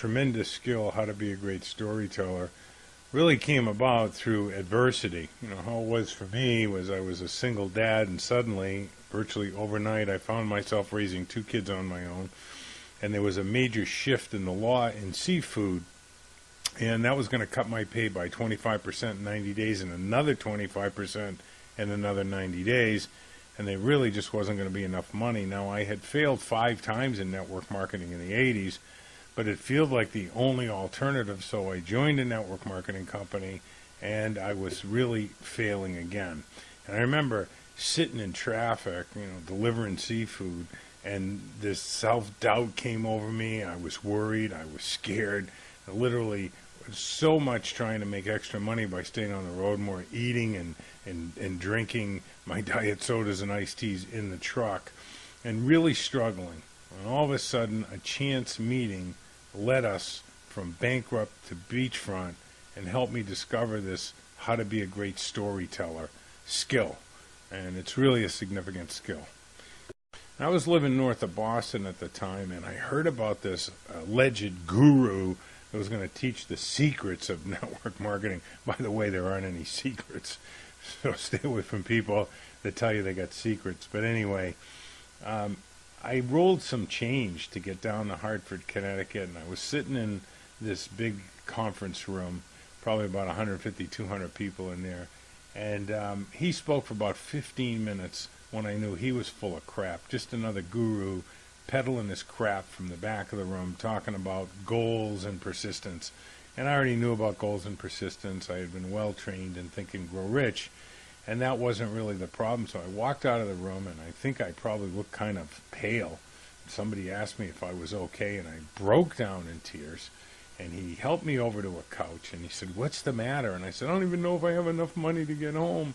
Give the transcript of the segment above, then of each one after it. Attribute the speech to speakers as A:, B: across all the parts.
A: tremendous skill, how to be a great storyteller, really came about through adversity. You know, how it was for me was I was a single dad, and suddenly, virtually overnight, I found myself raising two kids on my own, and there was a major shift in the law in seafood, and that was going to cut my pay by 25% in 90 days and another 25% in another 90 days, and there really just wasn't going to be enough money. Now, I had failed 5 times in network marketing in the 80s, but it felt like the only alternative, so I joined a network marketing company, and I was really failing again. And I remember sitting in traffic, you know, delivering seafood, and this self-doubt came over me. I was worried, I was scared, I literally so much trying to make extra money by staying on the road more, eating and drinking my diet sodas and iced teas in the truck, and really struggling. And all of a sudden, a chance meeting led us from bankrupt to beachfront and helped me discover this how to be a great storyteller skill. And it's really a significant skill. I was living north of Boston at the time, and I heard about this alleged guru that was going to teach the secrets of network marketing. By the way, there aren't any secrets, so stay away from people that tell you they got secrets. But anyway, I rolled some change to get down to Hartford, Connecticut, and I was sitting in this big conference room, probably about 150, 200 people in there, and he spoke for about 15 minutes when I knew he was full of crap, just another guru peddling his crap from the back of the room, talking about goals and persistence. And I already knew about goals and persistence. I had been well trained in Think and Grow Rich, and that wasn't really the problem. So I walked out of the room, and I think I probably looked kind of pale. Somebody asked me if I was okay, and I broke down in tears. And he helped me over to a couch, and he said, "What's the matter?" And I said, "I don't even know if I have enough money to get home."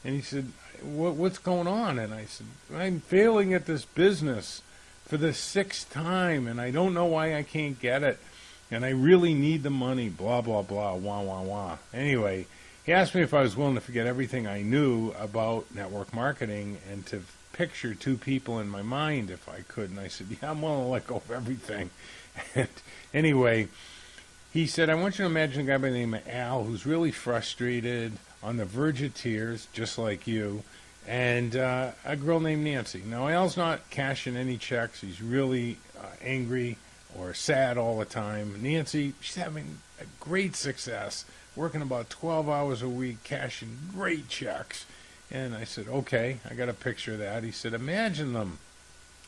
A: And he said, "What's going on?" And I said, "I'm failing at this business for the 6th time, and I don't know why I can't get it. And I really need the money, blah, blah, blah, wah, wah, wah." Anyway, he asked me if I was willing to forget everything I knew about network marketing and to picture 2 people in my mind if I could. And I said, "Yeah, I'm willing to let go of everything." And anyway, he said, "I want you to imagine a guy by the name of Al who's really frustrated, on the verge of tears, just like you, and a girl named Nancy." Now, Al's not cashing any checks. He's really angry or sad all the time. Nancy, she's having a great success, working about 12 hours a week, cashing great checks. And I said, "Okay, I got a picture of that." He said, "Imagine them,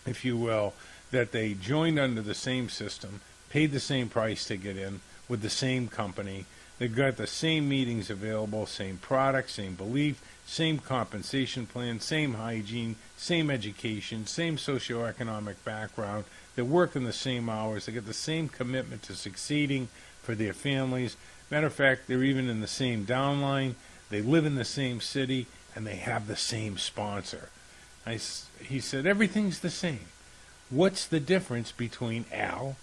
A: if you will, that they joined under the same system, paid the same price to get in with the same company. They got the same meetings available, same product, same belief, same compensation plan, same hygiene, same education, same socioeconomic background. They work in the same hours. They get the same commitment to succeeding for their families. Matter of fact, they're even in the same downline. They live in the same city, and they have the same sponsor." He said, "Everything's the same. What's the difference between Al,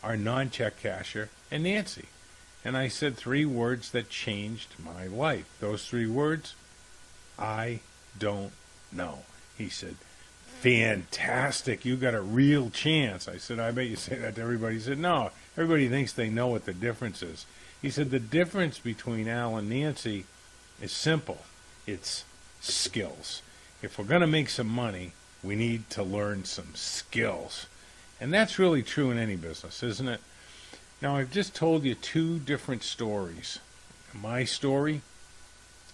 A: our non-check casher, and Nancy?" And I said 3 words that changed my life. Those 3 words: "I don't know." He said, "Fantastic, you got a real chance." I said, "I bet you say that to everybody." He said, "No, everybody thinks they know what the difference is." He said, "The difference between Al and Nancy is simple. It's skills. If we're going to make some money, we need to learn some skills." And that's really true in any business, isn't it? Now, I've just told you 2 different stories. My story,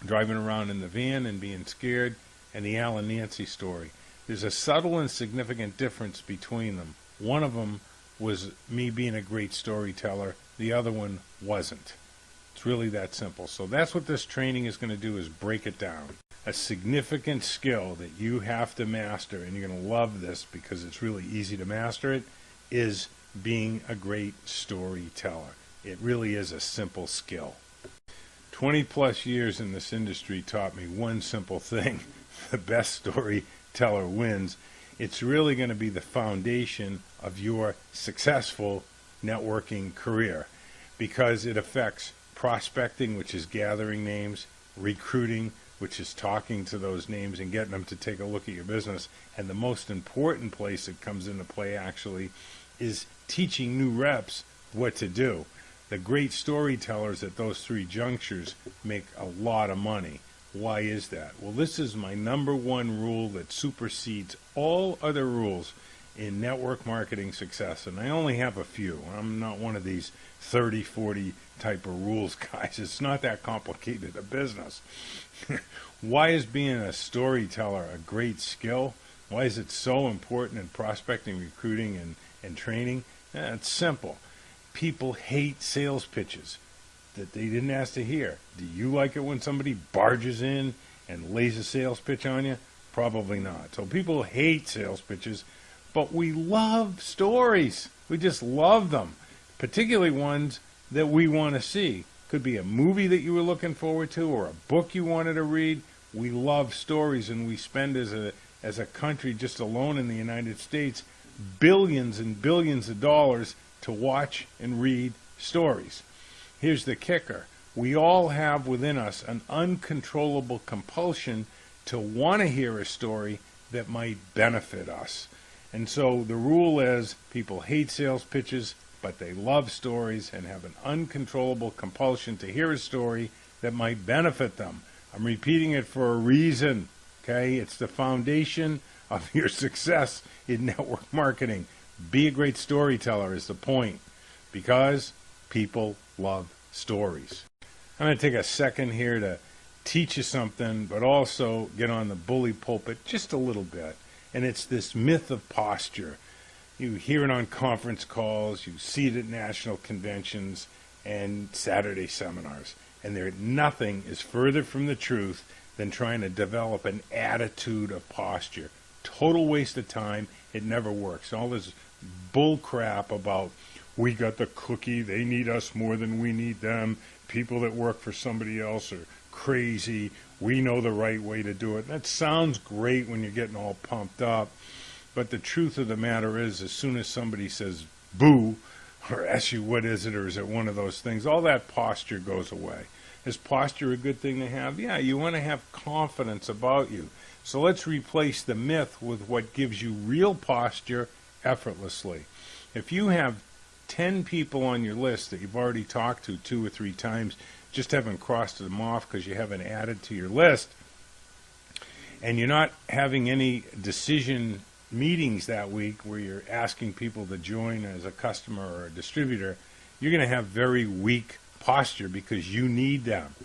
A: driving around in the van and being scared, and the Al and Nancy story. There's a subtle and significant difference between them. One of them was me being a great storyteller. The other one wasn't. It's really that simple. So that's what this training is going to do, is break it down. A significant skill that you have to master, and you're going to love this because it's really easy to master it, is being a great storyteller. It really is a simple skill. 20 plus years in this industry taught me one simple thing: the best storyteller wins. It's really going to be the foundation of your successful networking career, because it affects prospecting, which is gathering names, recruiting, which is talking to those names and getting them to take a look at your business, and the most important place it comes into play actually is teaching new reps what to do. The great storytellers at those three junctures make a lot of money. Why is that? Well, this is my number one rule that supersedes all other rules in network marketing success. And I only have a few. I'm not one of these 30, 40 type of rules guys. It's not that complicated a business. Why is being a storyteller a great skill? Why is it so important in prospecting, recruiting, and training? It's simple. People hate sales pitches that they didn't ask to hear. Do you like it when somebody barges in and lays a sales pitch on you? Probably not. So people hate sales pitches, but we love stories. We just love them, particularly ones that we want to see. Could be a movie that you were looking forward to or a book you wanted to read. We love stories, and we spend as a country, just alone in the United States, billions and billions of dollars to watch and read stories. Here's the kicker. We all have within us an uncontrollable compulsion to want to hear a story that might benefit us. And so the rule is people hate sales pitches, but they love stories and have an uncontrollable compulsion to hear a story that might benefit them. I'm repeating it for a reason, okay? It's the foundation of your success in network marketing. Be a great storyteller is the point, because people love stories. I'm going to take a second here to teach you something, but also get on the bully pulpit just a little bit. And it's this myth of posture. You hear it on conference calls, you see it at national conventions and Saturday seminars. And nothing is further from the truth than trying to develop an attitude of posture. Total waste of time. It never works. All this bull crap about we got the cookie, they need us more than we need them, people that work for somebody else are crazy, we know the right way to do it. That sounds great when you're getting all pumped up, but the truth of the matter is, as soon as somebody says boo or asks you what is it, or is it one of those things, all that posture goes away. Is posture a good thing to have? Yeah, you want to have confidence about you. So let's replace the myth with what gives you real posture effortlessly. If you have 10 people on your list that you've already talked to 2 or 3 times, just haven't crossed them off because you haven't added to your list, and you're not having any decision meetings that week where you're asking people to join as a customer or a distributor, you're going to have very weak posture because you need them.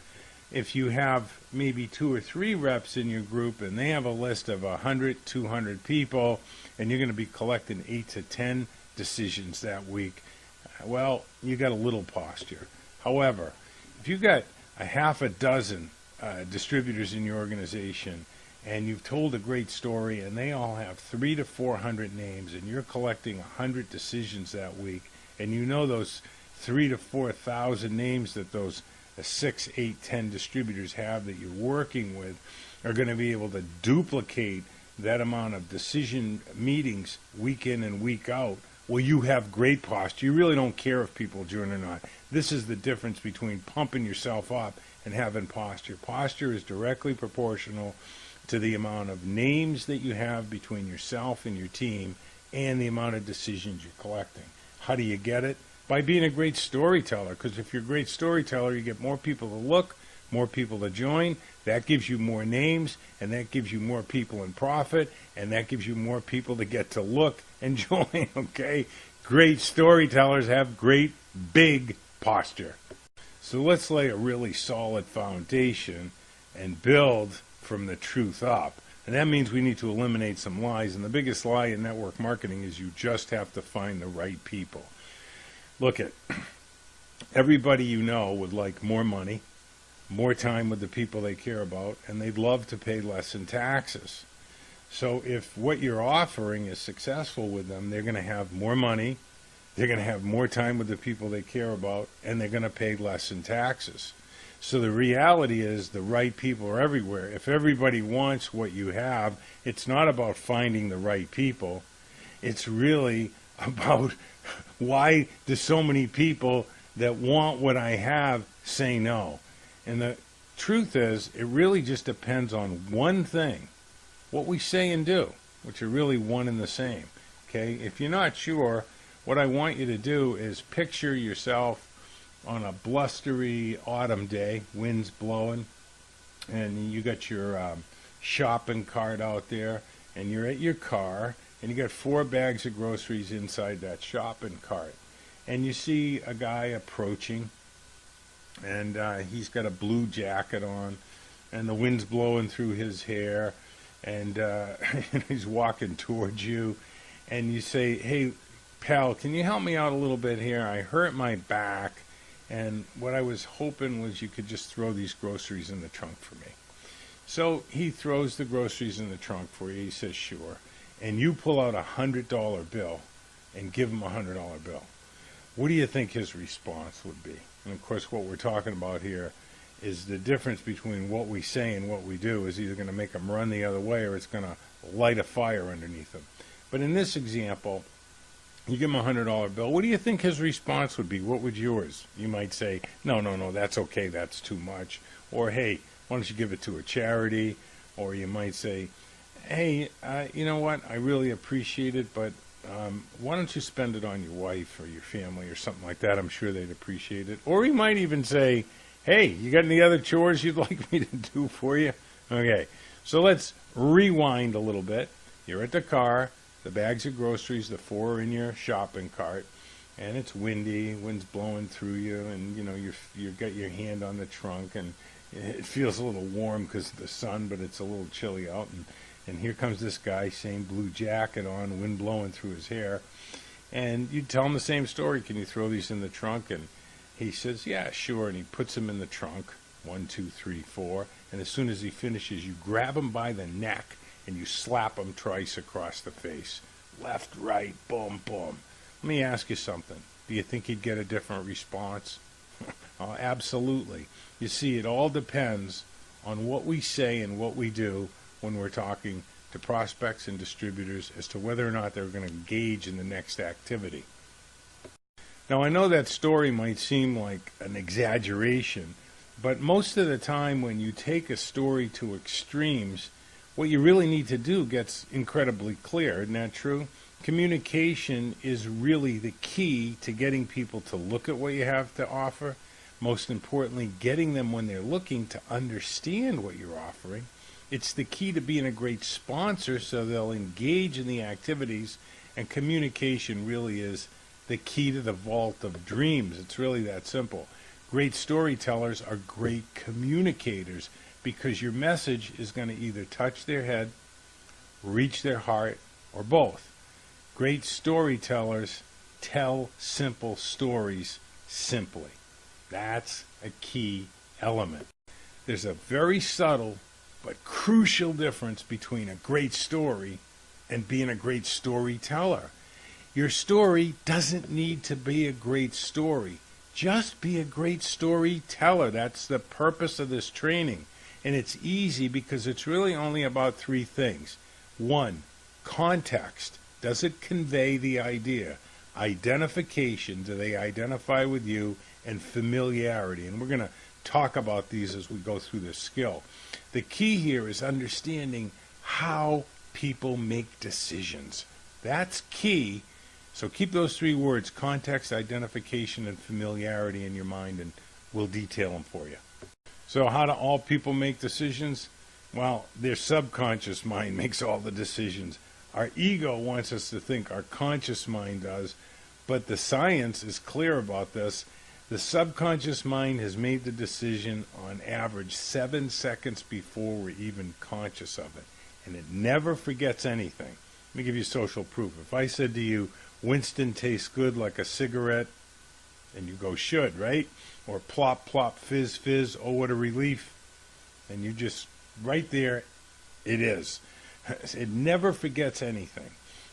A: If you have maybe 2 or 3 reps in your group and they have a list of 100, 200 people, and you're going to be collecting 8 to 10 decisions that week, well, you got a little posture. However, if you've got a half a dozen distributors in your organization and you've told a great story and they all have 300 to 400 names and you're collecting 100 decisions that week, and you know those 3,000 to 4,000 names that those 6, 8, 10 distributors have that you're working with are going to be able to duplicate that amount of decision meetings week in and week out, well, you have great posture. You really don't care if people join or not. This is the difference between pumping yourself up and having posture. Posture is directly proportional to the amount of names that you have between yourself and your team and the amount of decisions you're collecting. How do you get it? By being a great storyteller, because if you're a great storyteller, you get more people to look, more people to join. That gives you more names, and that gives you more people in profit, and that gives you more people to get to look and join, okay? Great storytellers have great big posture. So let's lay a really solid foundation and build from the truth up. And that means we need to eliminate some lies, and the biggest lie in network marketing is you just have to find the right people. Look at everybody you know would like more money, more time with the people they care about, and they'd love to pay less in taxes. So if what you're offering is successful with them, they're going to have more money, they're going to have more time with the people they care about, and they're going to pay less in taxes. So the reality is the right people are everywhere. If everybody wants what you have, it's not about finding the right people. It's really about why do so many people that want what I have say no. And the truth is, it really just depends on one thing, what we say and do, which are really one and the same. Okay, if you're not sure what I want you to do is picture yourself on a blustery autumn day, winds blowing, and you got your shopping cart out there, and you're at your car, and you got 4 bags of groceries inside that shopping cart. And you see a guy approaching, and he's got a blue jacket on, and the wind's blowing through his hair, and he's walking towards you, and you say, "Hey, pal, can you help me out a little bit here? I hurt my back, and what I was hoping was you could just throw these groceries in the trunk for me." So he throws the groceries in the trunk for you. He says, "Sure." And you pull out a $100 bill and give him a $100 bill. What do you think his response would be? And of course, what we're talking about here is the difference between what we say and what we do is either going to make them run the other way or it's going to light a fire underneath them. But in this example, you give him a $100 bill. What do you think his response would be? What would yours? You might say, no, that's okay, that's too much. Or, hey, why don't you give it to a charity? Or you might say, hey, you know what, I really appreciate it, but why don't you spend it on your wife or your family or something like that? I'm sure they'd appreciate it. Or he might even say, hey, you got any other chores you'd like me to do for you? Okay, so let's rewind a little bit. You're at the car, the bags of groceries, the 4 are in your shopping cart, and it's windy, wind's blowing through you, and you know you got your hand on the trunk, and it feels a little warm because of the sun, but it's a little chilly out, and here comes this guy, same blue jacket on, wind blowing through his hair, and you tell him the same story. Can you throw these in the trunk? And he says, yeah, sure, and he puts them in the trunk, 1, 2, 3, 4, and as soon as he finishes, you grab him by the neck and you slap him twice across the face. Left, right, boom, boom. Let me ask you something. Do you think he'd get a different response? Oh, absolutely. You see, it all depends on what we say and what we do when we're talking to prospects and distributors as to whether or not they're going to engage in the next activity. Now, I know that story might seem like an exaggeration, but most of the time when you take a story to extremes, what you really need to do gets incredibly clear. Isn't that true? Communication is really the key to getting people to look at what you have to offer. Most importantly, getting them when they're looking to understand what you're offering. It's the key to being a great sponsor so they'll engage in the activities, and communication really is the key to the vault of dreams. It's really that simple. Great storytellers are great communicators because your message is going to either touch their head, reach their heart, or both. Great storytellers tell simple stories simply. That's a key element. There's a very subtle but crucial difference between a great story and being a great storyteller. Your story doesn't need to be a great story. Just be a great storyteller. That's the purpose of this training. And it's easy because it's really only about 3 things. 1, context. Does it convey the idea? Identification. Do they identify with you? And familiarity. And we're going to talk about these as we go through this skill. The key here is understanding how people make decisions. That's key. So keep those 3 words, context, identification, and familiarity in your mind, and we'll detail them for you. So how do all people make decisions? Well, their subconscious mind makes all the decisions. Our ego wants us to think our conscious mind does, but the science is clear about this. The subconscious mind has made the decision on average 7 seconds before we're even conscious of it, and it never forgets anything. Let me give you social proof. If I said to you, Winston tastes good like a cigarette, and you go, should, right? Or plop, plop, fizz, fizz, oh, what a relief. And you just, right there, it is. It never forgets anything.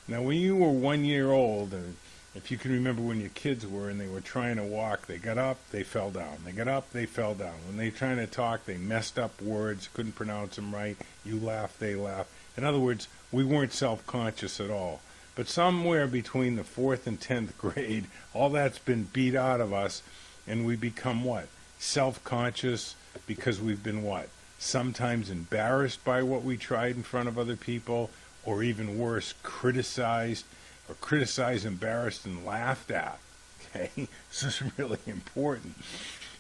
A: Now, when you were 1 year old, and if you can remember when your kids were and they were trying to walk, they got up, they fell down. They got up, they fell down. When they were trying to talk, they messed up words, couldn't pronounce them right. You laughed, they laughed. In other words, we weren't self-conscious at all. But somewhere between the 4th and 10th grade, all that's been beat out of us, and we become what? Self-conscious because we've been what? Sometimes embarrassed by what we tried in front of other people, or even worse, criticized. or criticized, embarrassed, and laughed at. Okay, this is really important.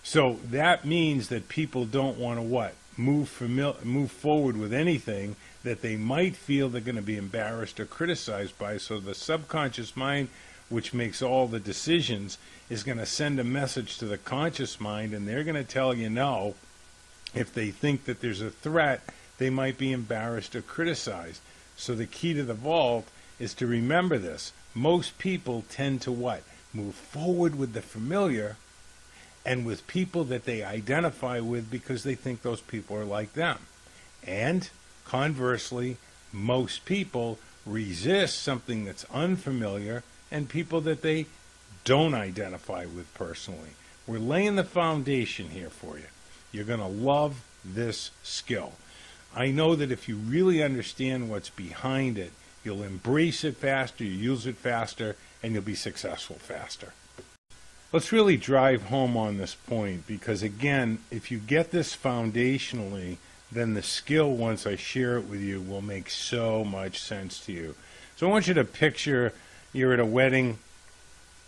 A: So that means that people don't want to what? Move forward with anything that they might feel they're going to be embarrassed or criticized by. So the subconscious mind, which makes all the decisions, is going to send a message to the conscious mind, and they're going to tell you no. If they think that there's a threat, they might be embarrassed or criticized. So the key to the vault is to remember this. Most people tend to what? Move forward with the familiar and with people that they identify with because they think those people are like them. And conversely, most people resist something that's unfamiliar and people that they don't identify with personally. We're laying the foundation here for you. You're going to love this skill. I know that if you really understand what's behind it, you'll embrace it faster, you'll use it faster, and you'll be successful faster. Let's really drive home on this point because, again, if you get this foundationally, then the skill, once I share it with you, will make so much sense to you. So I want you to picture you're at a wedding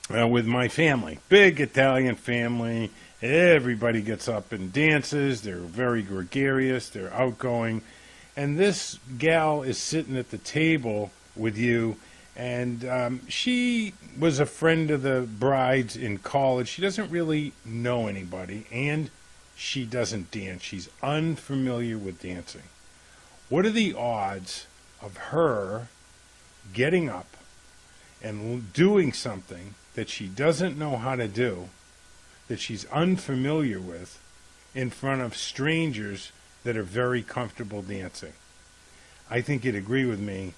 A: with my family, big Italian family. Everybody gets up and dances. They're very gregarious. They're outgoing. And this gal is sitting at the table with you, and she was a friend of the bride's in college. She doesn't really know anybody, and she doesn't dance. She's unfamiliar with dancing. What are the odds of her getting up and doing something that she doesn't know how to do, that she's unfamiliar with, in front of strangers that are very comfortable dancing? I think you'd agree with me,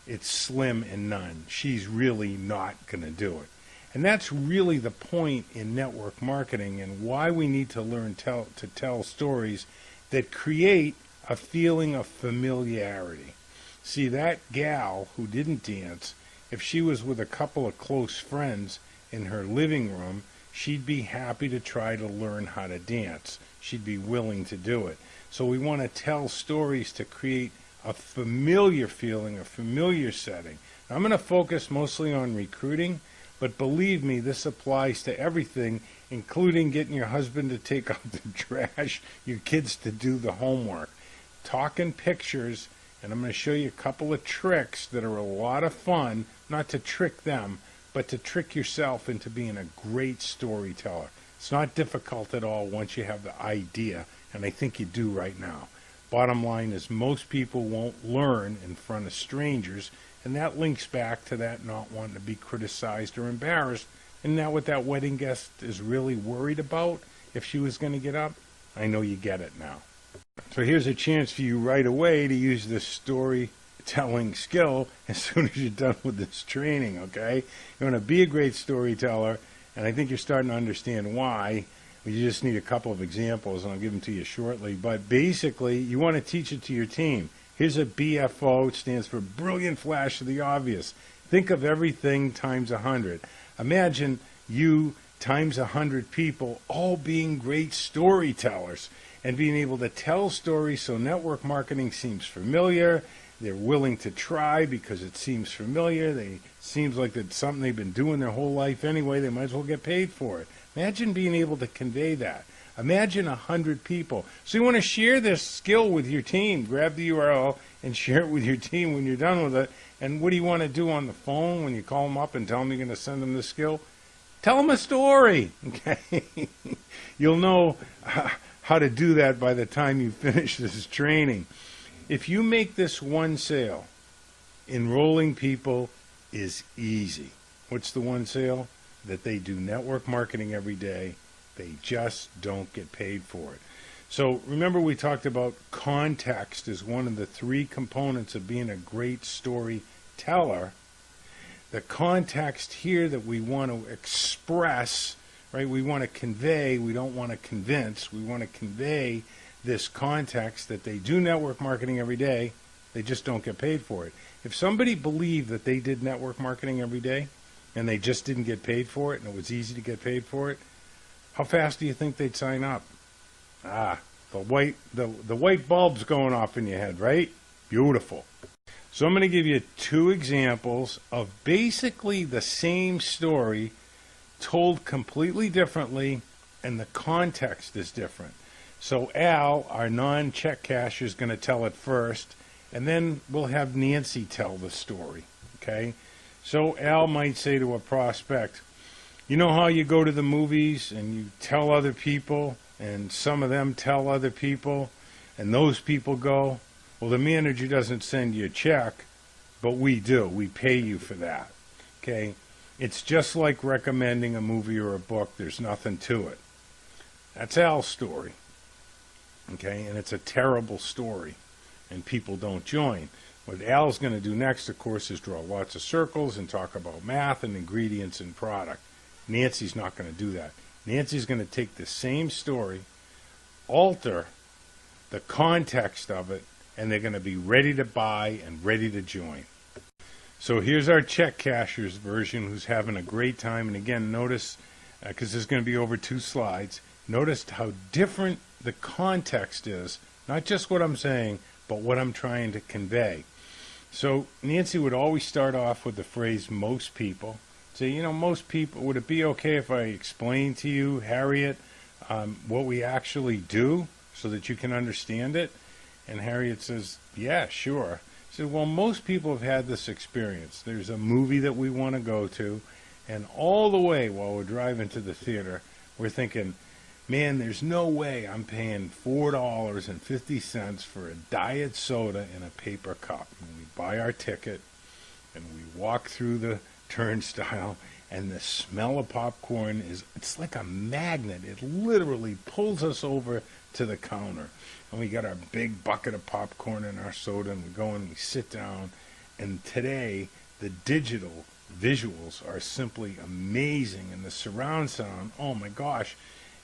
A: it's slim and none. She's really not going to do it. And that's really the point in network marketing and why we need to learn to tell stories that create a feeling of familiarity. See, that gal who didn't dance, if she was with a couple of close friends in her living room, she'd be happy to try to learn how to dance. She'd be willing to do it. So we want to tell stories to create a familiar feeling, a familiar setting. Now, I'm going to focus mostly on recruiting, but believe me, this applies to everything, including getting your husband to take out the trash, your kids to do the homework. Talking pictures, and I'm going to show you a couple of tricks that are a lot of fun, not to trick them, but to trick yourself into being a great storyteller. It's not difficult at all once you have the idea, and I think you do right now. Bottom line is most people won't learn in front of strangers, and that links back to that not wanting to be criticized or embarrassed. Isn't that what that wedding guest is really worried about if she was going to get up? I know you get it now. So here's a chance for you right away to use this storytelling skill as soon as you're done with this training, okay? You want to be a great storyteller, and I think you're starting to understand why. You just need a couple of examples, and I'll give them to you shortly. But basically, you want to teach it to your team. Here's a BFO. It stands for Brilliant Flash of the Obvious. Think of everything times 100. Imagine you times 100 people all being great storytellers and being able to tell stories so network marketing seems familiar. They're willing to try because it seems familiar. It seems like it's something they've been doing their whole life anyway. They might as well get paid for it. Imagine being able to convey that. Imagine 100 people. So you want to share this skill with your team. Grab the URL and share it with your team when you're done with it. And what do you want to do on the phone when you call them up and tell them you're going to send them the skill? Tell them a story. Okay? You'll know how to do that by the time you finish this training. If you make this one sale, enrolling people is easy. What's the one sale? That they do network marketing every day. They just don't get paid for it. So remember we talked about context as one of the 3 components of being a great storyteller. The context here that we want to express, right? We want to convey, we don't want to convince. We want to convey this context that they do network marketing every day. They just don't get paid for it. If somebody believed that they did network marketing every day and they just didn't get paid for it and it was easy to get paid for it, how fast do you think they'd sign up? The white bulb's going off in your head, right? Beautiful. So I'm going to give you two examples of basically the same story told completely differently, and the context is different. So Al, our non-check casher, is going to tell it first, and then we'll have Nancy tell the story, okay? So Al might say to a prospect, you know how you go to the movies and you tell other people, and some of them tell other people, and those people go? Well, the manager doesn't send you a check, but we do. We pay you for that. Okay? It's just like recommending a movie or a book. There's nothing to it. That's Al's story. Okay? And it's a terrible story, and people don't join. What Al's going to do next, of course, is draw lots of circles and talk about math and ingredients and product. Nancy's not going to do that. Nancy's going to take the same story, alter the context of it, and they're going to be ready to buy and ready to join. So here's our check cashier's version, who's having a great time. And again, notice, because there's going to be over 2 slides, notice how different the context is, not just what I'm saying, but what I'm trying to convey. So Nancy would always start off with the phrase, most people. Say, you know, most people, would it be okay if I explain to you, Harriet, what we actually do so that you can understand it? And Harriet says, yeah, sure. She said, well, most people have had this experience. There's a movie that we want to go to, and all the way while we're driving to the theater, we're thinking, man, there's no way I'm paying $4.50 for a diet soda in a paper cup. And we buy our ticket, and we walk through the turnstile, and the smell of popcorn it's like a magnet. It literally pulls us over to the counter. And we got our big bucket of popcorn and our soda, and we go and we sit down. And today, the digital visuals are simply amazing. And the surround sound, oh my gosh,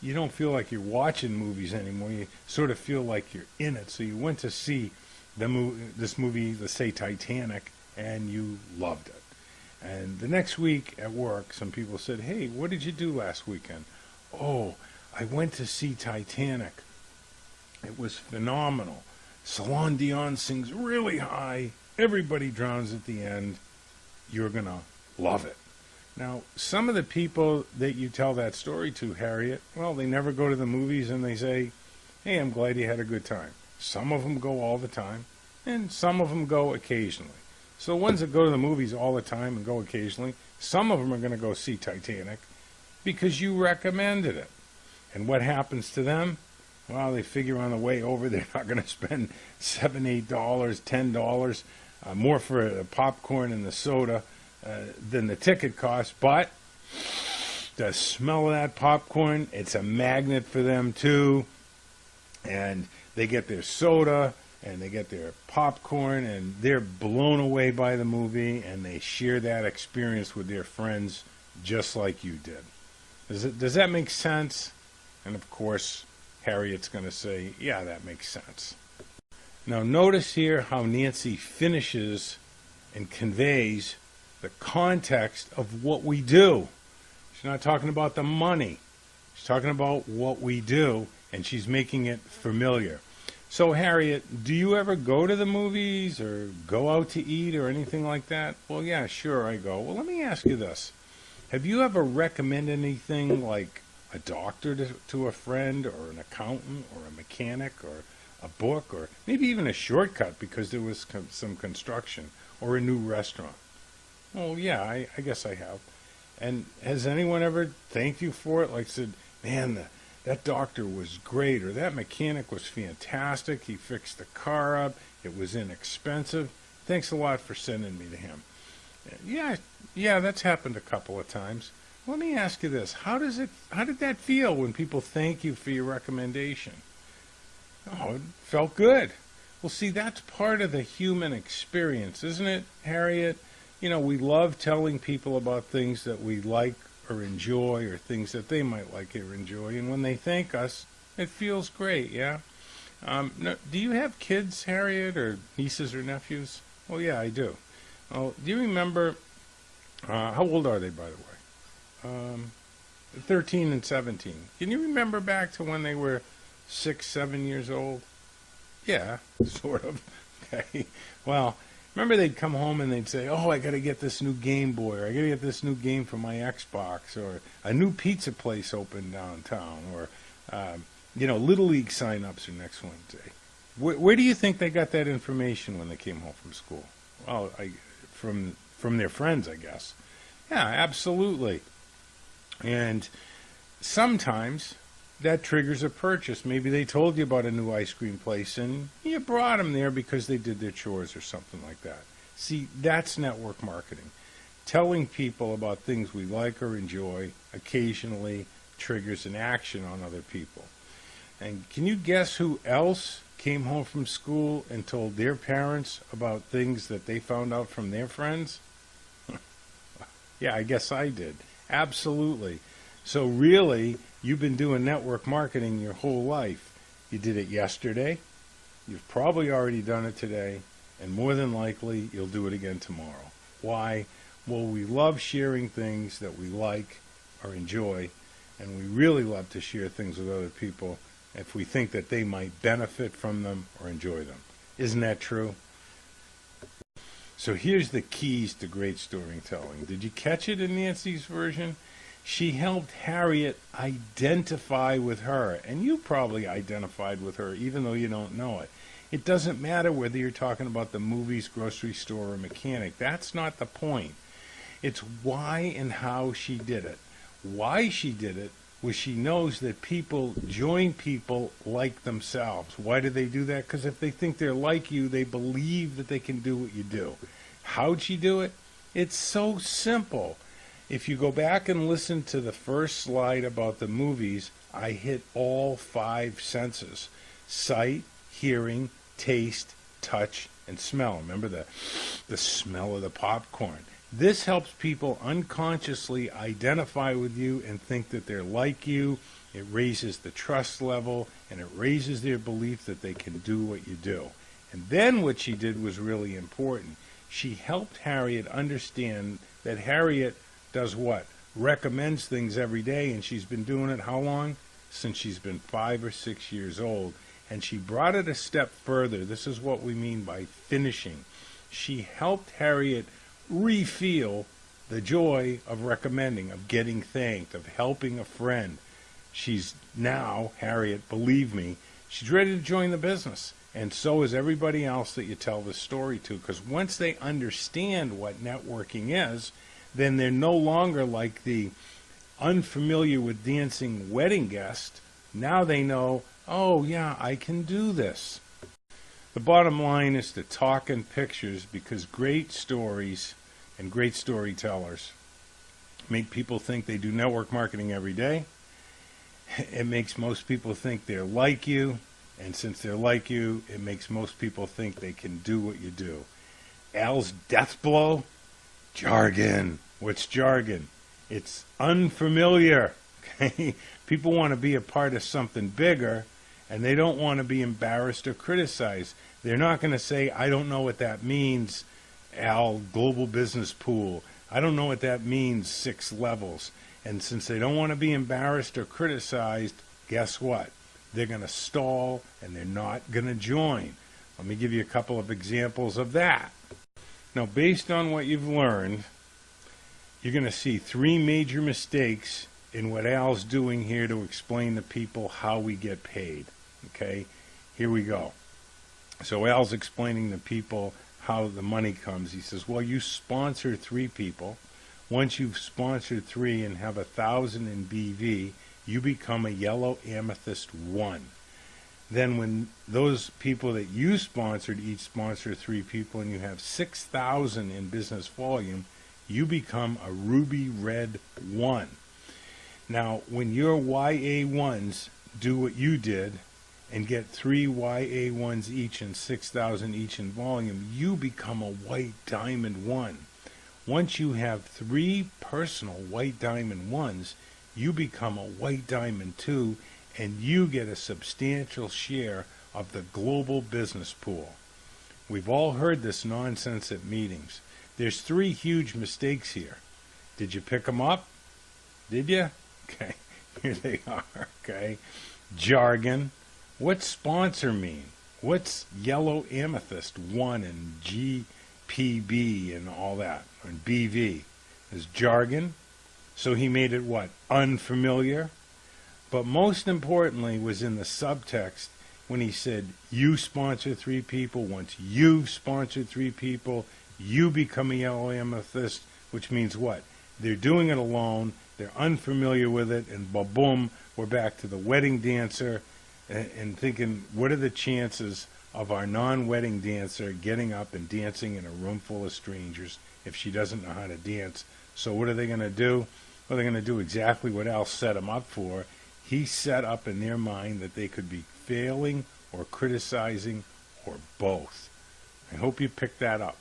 A: you don't feel like you're watching movies anymore. You sort of feel like you're in it. So you went to see this movie, let's say Titanic, and you loved it. And the next week at work, some people said, hey, what did you do last weekend? Oh, I went to see Titanic. It was phenomenal. Celine Dion sings really high. Everybody drowns at the end. You're going to love it. Now, some of the people that you tell that story to, Harriet, well, they never go to the movies, and they say, hey, I'm glad you had a good time. Some of them go all the time, and some of them go occasionally. So the ones that go to the movies all the time and go occasionally, some of them are going to go see Titanic because you recommended it. And what happens to them? Well, they figure on the way over they're not going to spend $7, $8, $10 more for the popcorn and the soda than the ticket costs. But the smell of that popcorn, it's a magnet for them too. And they get their soda and they get their popcorn, and they're blown away by the movie, and they share that experience with their friends just like you did. Does that make sense? And of course, Harriet's going to say, yeah, that makes sense. Now notice here how Nancy finishes and conveys the context of what we do. She's not talking about the money. She's talking about what we do, and she's making it familiar. So, Harriet, do you ever go to the movies or go out to eat or anything like that? Well, yeah, sure, I go. Well, let me ask you this. Have you ever recommended anything like a doctor to a friend, or an accountant, or a mechanic, or a book, or maybe even a shortcut because there was some construction, or a new restaurant? Well, yeah, I guess I have. And has anyone ever thanked you for it? Like said, man, that doctor was great, or that mechanic was fantastic. He fixed the car up. It was inexpensive. Thanks a lot for sending me to him. Yeah, that's happened a couple of times. Let me ask you this. How did that feel when people thank you for your recommendation? Oh, it felt good. Well, see, that's part of the human experience, isn't it, Harriet? You know, we love telling people about things that we like or enjoy, or things that they might like or enjoy, and when they thank us, it feels great, yeah? Do you have kids, Harriet, or nieces or nephews? Well, yeah, I do. Oh, do you remember, how old are they, by the way? 13 and 17. Can you remember back to when they were 6, 7 years old? Yeah, sort of. Okay. Well, Remember, they'd come home and they'd say, "Oh, I got to get this new Game Boy, or I got to get this new game for my Xbox, or a new pizza place opened downtown, or Little League sign-ups are next Wednesday." Where do you think they got that information when they came home from school? Well, from their friends, I guess. Yeah, absolutely. And sometimes that triggers a purchase. Maybe they told you about a new ice cream place and you brought them there because they did their chores or something like that. See, that's network marketing. Telling people about things we like or enjoy occasionally triggers an action on other people. And can you guess who else came home from school and told their parents about things that they found out from their friends? Yeah, I guess I did. Absolutely. So really, you've been doing network marketing your whole life. You did it yesterday. You've probably already done it today. And more than likely, you'll do it again tomorrow. Why? Well, we love sharing things that we like or enjoy. And we really love to share things with other people if we think that they might benefit from them or enjoy them. Isn't that true? So here's the keys to great storytelling. Did you catch it in Nancy's version? She helped Harriet identify with her, and you probably identified with her even though you don't know it. It doesn't matter whether you're talking about the movies, grocery store, or mechanic. That's not the point. It's why and how she did it. Why she did it was she knows that people join people like themselves. Why do they do that? Because if they think they're like you, they believe that they can do what you do. How'd she do it? It's so simple. If you go back and listen to the first slide about the movies, I hit all 5 senses: sight, hearing, taste, touch, and smell. Remember the smell of the popcorn. This helps people unconsciously identify with you and think that they're like you. It raises the trust level, and it raises their belief that they can do what you do. And then what she did was really important. She helped Harriet understand that Harriet does what? Recommends things every day, and she's been doing it how long? Since she's been 5 or 6 years old. And she brought it a step further. This is what we mean by finishing. She helped Harriet re-feel the joy of recommending, of getting thanked, of helping a friend. She's now, Harriet, believe me, she's ready to join the business. And so is everybody else that you tell this story to. Because once they understand what networking is, then they're no longer like the unfamiliar with dancing wedding guest. Now they know, oh yeah, I can do this. The bottom line is to talk in pictures, because great stories and great storytellers make people think they do network marketing every day. It makes most people think they're like you, and since they're like you, it makes most people think they can do what you do. Al's death blow? Jargon. What's jargon? It's unfamiliar. Okay? People want to be a part of something bigger, and they don't want to be embarrassed or criticized. They're not going to say, I don't know what that means, Al, global business pool. I don't know what that means, 6 levels. And since they don't want to be embarrassed or criticized, guess what? They're going to stall, and they're not going to join. Let me give you a couple of examples of that. Now, based on what you've learned, you're going to see 3 major mistakes in what Al's doing here to explain to people how we get paid. Okay, here we go. So Al's explaining to people how the money comes. He says, well, you sponsor 3 people. Once you've sponsored 3 and have 1,000 in BV, you become a yellow amethyst 1. Then when those people that you sponsored each sponsor 3 people and you have 6,000 in business volume, you become a ruby red 1. Now, when your YA1s do what you did and get 3 YA1s each and 6,000 each in volume, you become a white diamond 1. Once you have 3 personal white diamond 1s, you become a white diamond 2, and you get a substantial share of the global business pool. We've all heard this nonsense at meetings. There's 3 huge mistakes here. Did you pick them up? Did you? Okay, here they are, okay? Jargon. What's sponsor mean? What's yellow amethyst 1 and PB and all that, and BV is jargon. So he made it what? Unfamiliar. But most importantly was in the subtext when he said, you sponsor 3 people. Once you've sponsored 3 people, you become a yellow amethyst, which means what? They're doing it alone. They're unfamiliar with it, and boom, we're back to the wedding dancer and thinking, what are the chances of our non-wedding dancer getting up and dancing in a room full of strangers if she doesn't know how to dance? So what are they going to do? Well, they're going to do exactly what Al set them up for. He set up in their mind that they could be failing or criticizing or both. I hope you picked that up.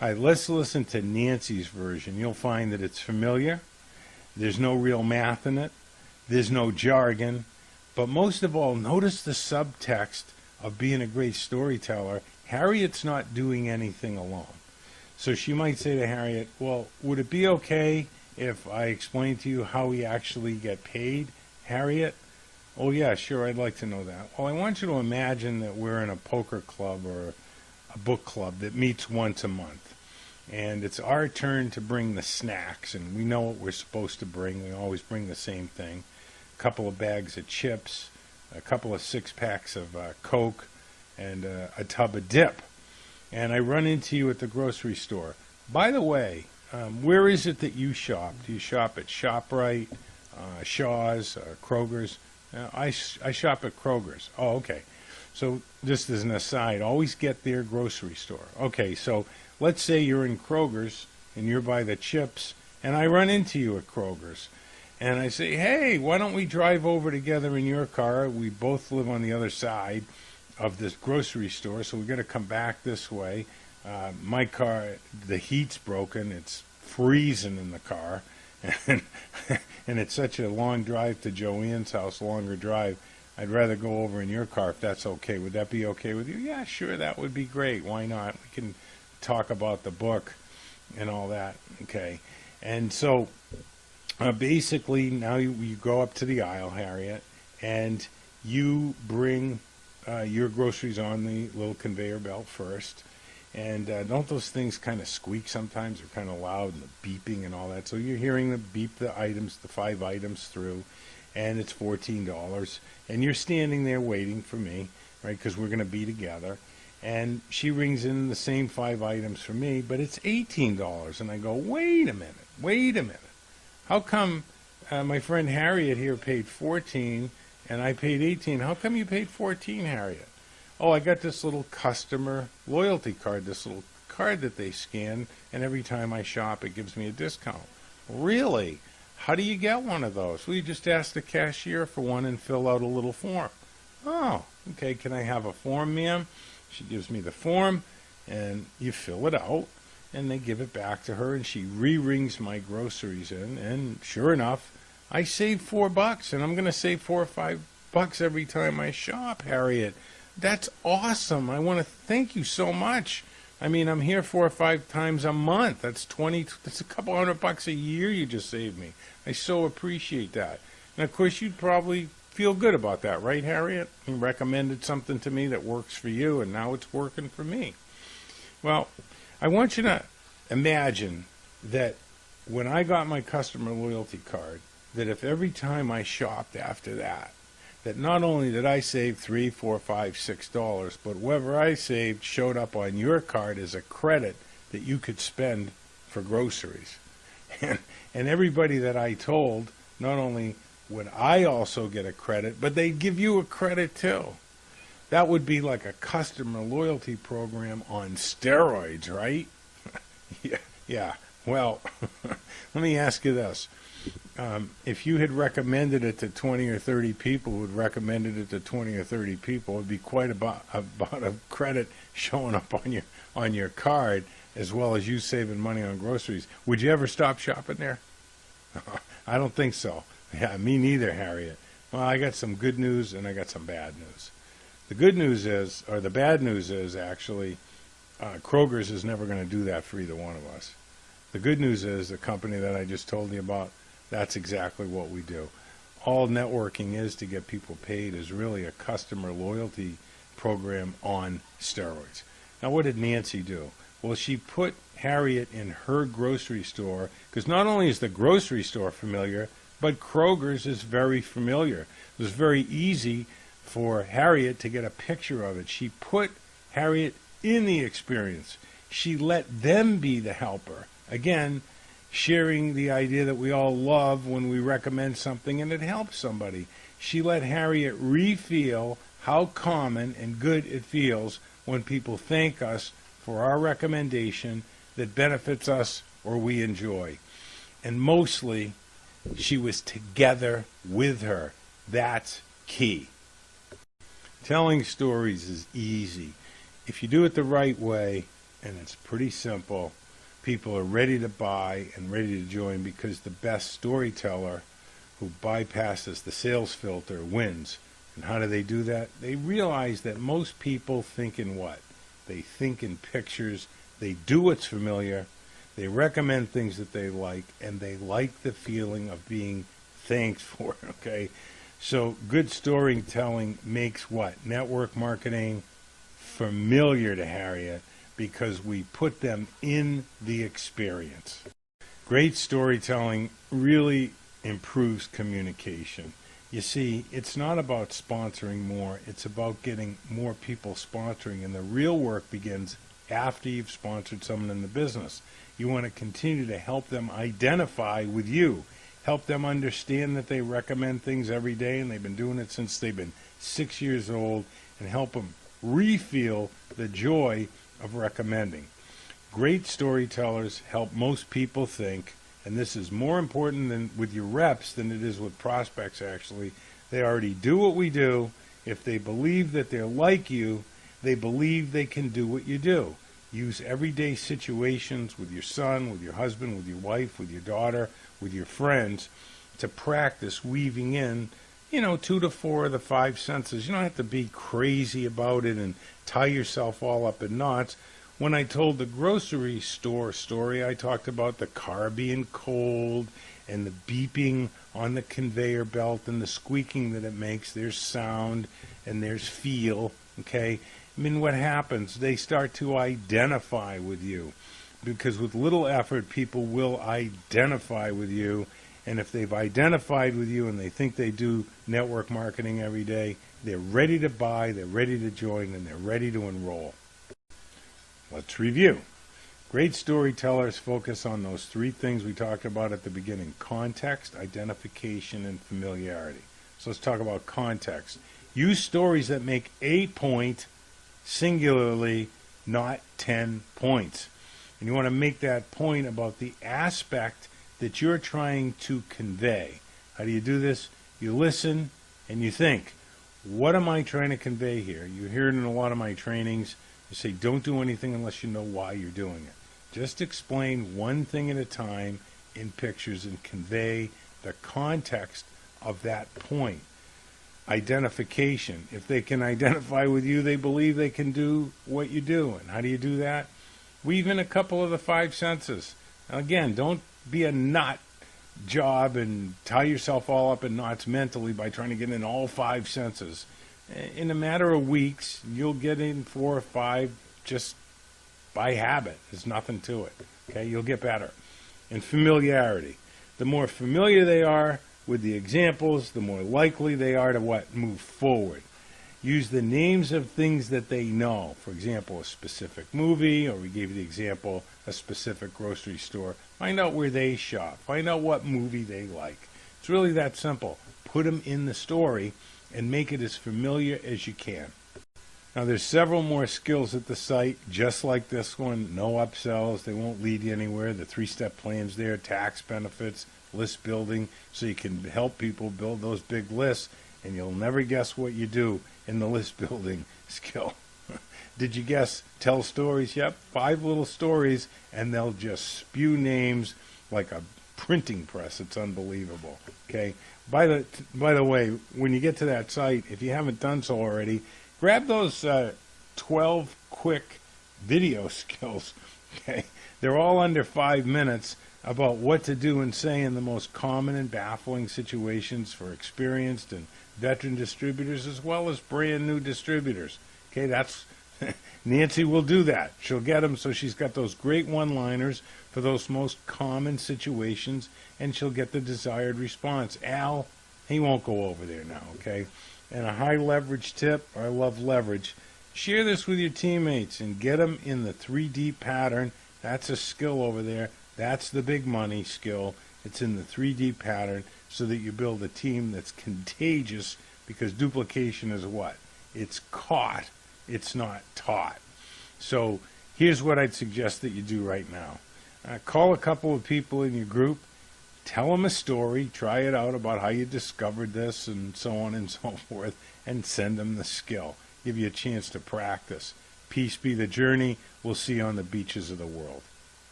A: All right, let's listen to Nancy's version. You'll find that it's familiar. There's no real math in it. There's no jargon. But most of all, notice the subtext of being a great storyteller. Harriet's not doing anything alone. So she might say to Harriet, well, would it be okay if I explain to you how we actually get paid, Harriet? Oh, yeah, sure, I'd like to know that. Well, I want you to imagine that we're in a poker club or a book club that meets once a month. And it's our turn to bring the snacks, and we know what we're supposed to bring. We always bring the same thing. A couple of bags of chips, a couple of 6-packs of Coke, and a tub of dip. And I run into you at the grocery store. By the way, where is it that you shop? Do you shop at ShopRite, Shaw's, Kroger's? I shop at Kroger's. Oh, okay. So just as an aside, always get their grocery store. Okay, so let's say you're in Kroger's and you're by the chips, and I run into you at Kroger's. And I say, hey, why don't we drive over together in your car? We both live on the other side of this grocery store, so we're going to come back this way. My car, the heat's broken. It's freezing in the car. And, and it's such a long drive to Joanne's house, longer drive. I'd rather go over in your car if that's okay. Would that be okay with you? Yeah, sure, that would be great. Why not? We can talk about the book and all that. Okay. And so basically now you go up to the aisle, Harriet, and you bring your groceries on the little conveyor belt first. And don't those things kind of squeak sometimes? They're kind of loud, and the beeping and all that. So you're hearing them beep the items, the 5 items through, and it's $14. And you're standing there waiting for me, right, because we're going to be together. And she rings in the same 5 items for me, but it's $18. And I go, wait a minute. How come my friend Harriet here paid $14 and I paid $18? How come you paid $14, Harriet? Oh, I got this little customer loyalty card, this little card that they scan, and every time I shop, it gives me a discount. Really? How do you get one of those? Well, you just ask the cashier for one and fill out a little form. Oh, okay, can I have a form, ma'am? She gives me the form, and you fill it out, and they give it back to her, and she re-rings my groceries in, and sure enough, I saved $4, and I'm going to save $4 or $5 every time I shop, Harriet. That's awesome. I want to thank you so much. I mean, I'm here 4 or 5 times a month. That's a couple $100 a year you just saved me. I so appreciate that. And of course, you'd probably feel good about that, right, Harriet? You recommended something to me that works for you, and now it's working for me. Well, I want you to imagine that when I got my customer loyalty card, that if every time I shopped after that, that not only did I save $3, $4, $5, $6, but whatever I saved showed up on your card as a credit that you could spend for groceries. And everybody that I told, not only would I also get a credit, but they'd give you a credit too. That would be like a customer loyalty program on steroids, right? Yeah. Well, let me ask you this. If you had recommended it to 20 or 30 people who had recommended it to 20 or 30 people, it would be quite about a credit showing up on your card, as well as you saving money on groceries. Would you ever stop shopping there? I don't think so. Yeah, me neither, Harriet. Well, I got some good news and I got some bad news. The good news is, or the bad news is actually, Kroger's is never going to do that for either one of us. The good news is the company that I just told you about, that's exactly what we do. All networking is to get people paid is really a customer loyalty program on steroids. Now, what did Nancy do? Well, she put Harriet in her grocery store, because not only is the grocery store familiar, but Kroger's is very familiar. It was very easy for Harriet to get a picture of it. She put Harriet in the experience. She let them be the helper. Again, sharing the idea that we all love when we recommend something and it helps somebody. She let Harriet re-feel how common and good it feels when people thank us for our recommendation that benefits us or we enjoy. And mostly, she was together with her. That's key. Telling stories is easy. If you do it the right way, and it's pretty simple, people are ready to buy and ready to join, because the best storyteller who bypasses the sales filter wins. And how do they do that? They realize that most people think in what? They think in pictures. They do what's familiar. They recommend things that they like, and they like the feeling of being thanked for, okay? So good storytelling makes what? Network marketing familiar to Harriet, because we put them in the experience. Great storytelling really improves communication. You see, it's not about sponsoring more, it's about getting more people sponsoring, and the real work begins after you've sponsored someone in the business. You want to continue to help them identify with you, help them understand that they recommend things every day and they've been doing it since they've been 6 years old, and help them re-feel the joy of recommending. Great storytellers help most people think, and this is more important than with your reps than it is with prospects actually. They already do what we do. If they believe that they're like you, they believe they can do what you do. Use everyday situations with your son, with your husband, with your wife, with your daughter, with your friends to practice weaving in, 2 to 4 of the 5 senses. You don't have to be crazy about it and tie yourself all up in knots. When I told the grocery store story, I talked about the car being cold and the beeping on the conveyor belt and the squeaking that it makes. There's sound and there's feel, okay? I mean, what happens? They start to identify with you, because with little effort, people will identify with you. And if they've identified with you and they think they do network marketing every day, they're ready to buy, they're ready to join, and they're ready to enroll. Let's review. Great storytellers focus on those 3 things we talked about at the beginning: context, identification, and familiarity. So let's talk about context. Use stories that make a point singularly, not 10 points. And you want to make that point about the aspect that you're trying to convey. How do you do this? You listen and you think, what am I trying to convey here? You hear it in a lot of my trainings. You say, don't do anything unless you know why you're doing it. Just explain one thing at a time in pictures and convey the context of that point. Identification. If they can identify with you, they believe they can do what you do. And how do you do that? Weave in a couple of the 5 senses. Now again, don't be a nut job and tie yourself all up in knots mentally by trying to get in all 5 senses. In a matter of weeks, you'll get in 4 or 5 just by habit. There's nothing to it. Okay, you'll get better. And familiarity. The more familiar they are with the examples, the more likely they are to what? Move forward. Use the names of things that they know. For example, a specific movie, or we gave you the example, a specific grocery store. Find out where they shop. Find out what movie they like. It's really that simple. Put them in the story and make it as familiar as you can. Now there's several more skills at the site, just like this one. No upsells, they won't lead you anywhere. The 3-step plan's there, tax benefits, list building, so you can help people build those big lists, and you'll never guess what you do in the list building skill. Did you guess tell stories? Yep, 5 little stories, and they'll just spew names like a printing press. It's unbelievable. Okay. By the way, when you get to that site, if you haven't done so already, grab those 12 quick video skills. Okay, they're all under 5 minutes about what to do and say in the most common and baffling situations for experienced and veteran distributors as well as brand new distributors. Okay, that's Nancy will do that. She'll get them so she's got those great one-liners for those most common situations, and she'll get the desired response. Al, he won't go over there now, okay? And a high leverage tip, I love leverage. Share this with your teammates and get them in the 3D pattern. That's a skill over there. That's the big money skill. It's in the 3D pattern so that you build a team that's contagious, because duplication is what? It's caught. It's not taught. So here's what I'd suggest that you do right now. Call a couple of people in your group. Tell them a story. Try it out about how you discovered this and so on and so forth, and send them the skill. Give you a chance to practice. Peace be the journey. We'll see you on the beaches of the world.